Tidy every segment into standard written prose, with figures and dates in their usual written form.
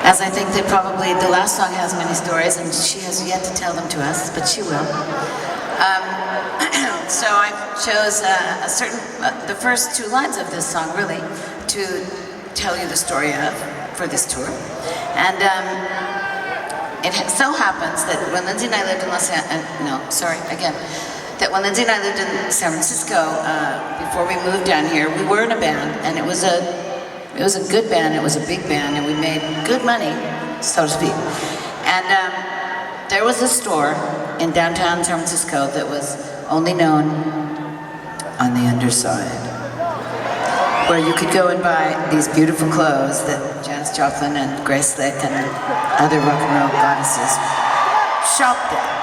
As I think that probably the last song has many stories, and she has yet to tell them to us, but she will. So I chose the first two lines of this song, really, to tell you the story of for this tour. And it so happens that when Lindsay and I lived in when Lindsay and I lived in San Francisco, before we moved down here, we were in a band, and it was a good band, it was a big band, and we made good money, so to speak. And there was a store in downtown San Francisco that was only known on the underside, where you could go and buy these beautiful clothes that Janis Joplin and Grace Slick and other rock and roll goddesses shopped at.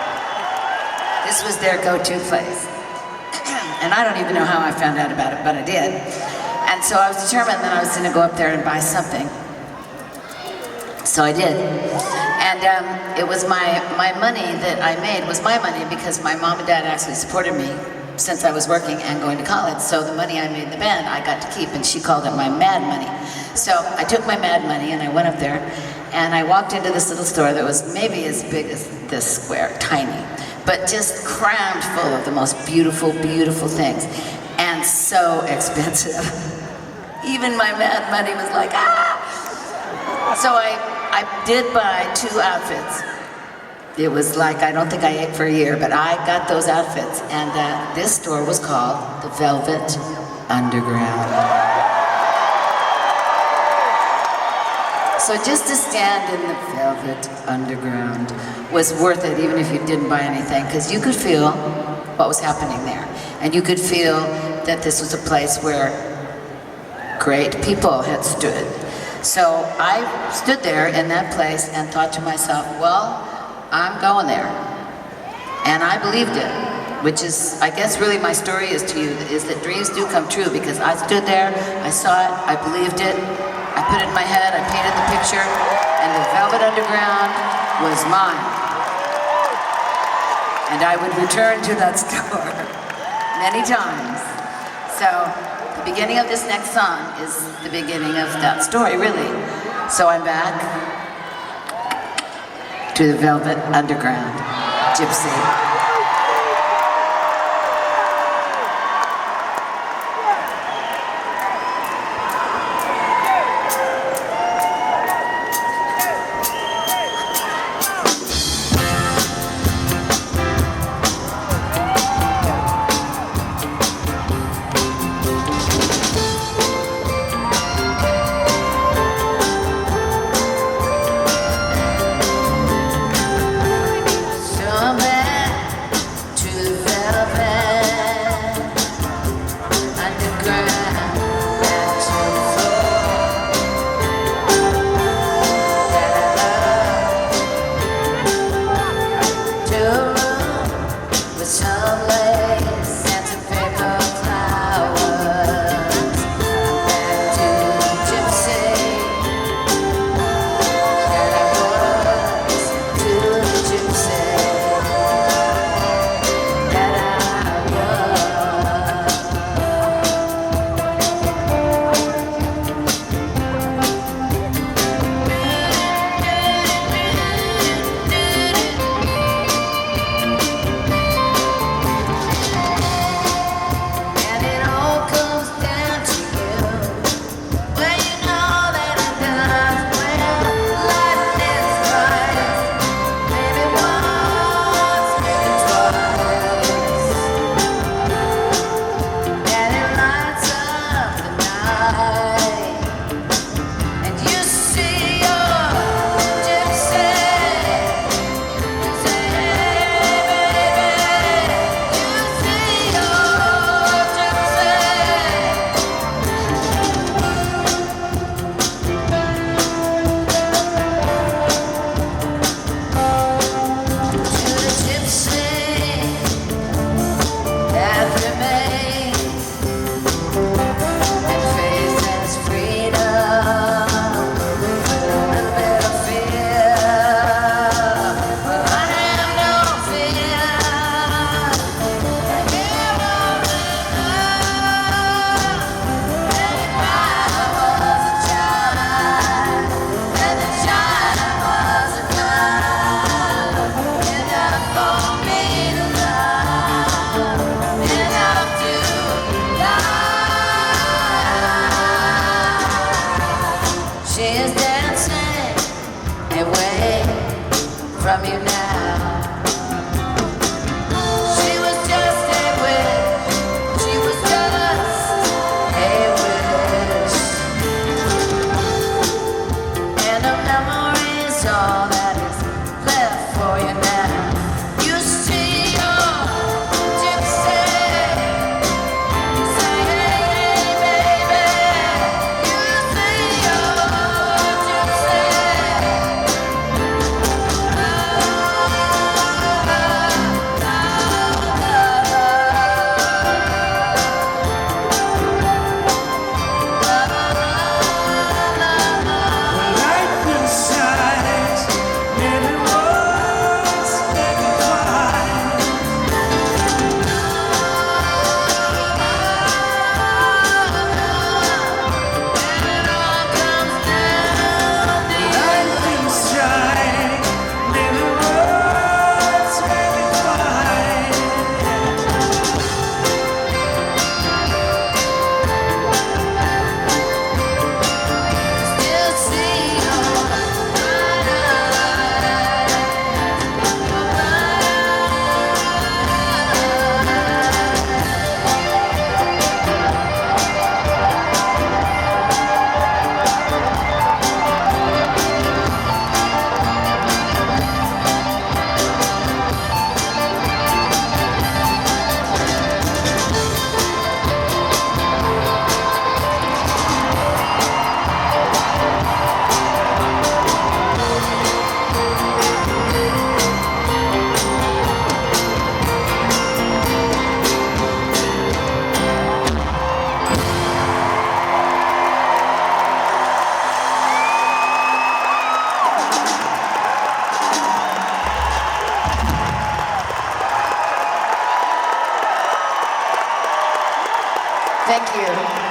This was their go-to place. And I don't even know how I found out about it, but I did. And so I was determined that I was gonna go up there and buy something. So I did. And it was my money that I made was my money because my mom and dad actually supported me since I was working and going to college. So the money I made in the band, I got to keep, and she called it my mad money. So I took my mad money and I went up there and I walked into this little store that was maybe as big as this square, tiny, but just crammed full of the most beautiful, beautiful things, and so expensive. Even my mad money was like, ah! So I did buy 2 outfits. It was like, I don't think I ate for a year, but I got those outfits. And this store was called the Velvet Underground. So just to stand in the Velvet Underground was worth it, even if you didn't buy anything, because you could feel what was happening there. And you could feel that this was a place where great people had stood. So I stood there in that place and thought to myself, well, I'm going there. And I believed it, which is, I guess really my story is to you, is that dreams do come true, because I stood there, I saw it, I believed it, I put it in my head, I painted the picture, and the Velvet Underground was mine. And I would return to that store many times. So the beginning of this next song is the beginning of that story, really. So I'm back to the Velvet Underground, Gypsy. So bad. She is dancing away from you now. She was just a wish. She was just a wish. And a memory is all that is left for you now. You see your gypsy. You say, hey, hey, baby. You see your gypsy. Thank you.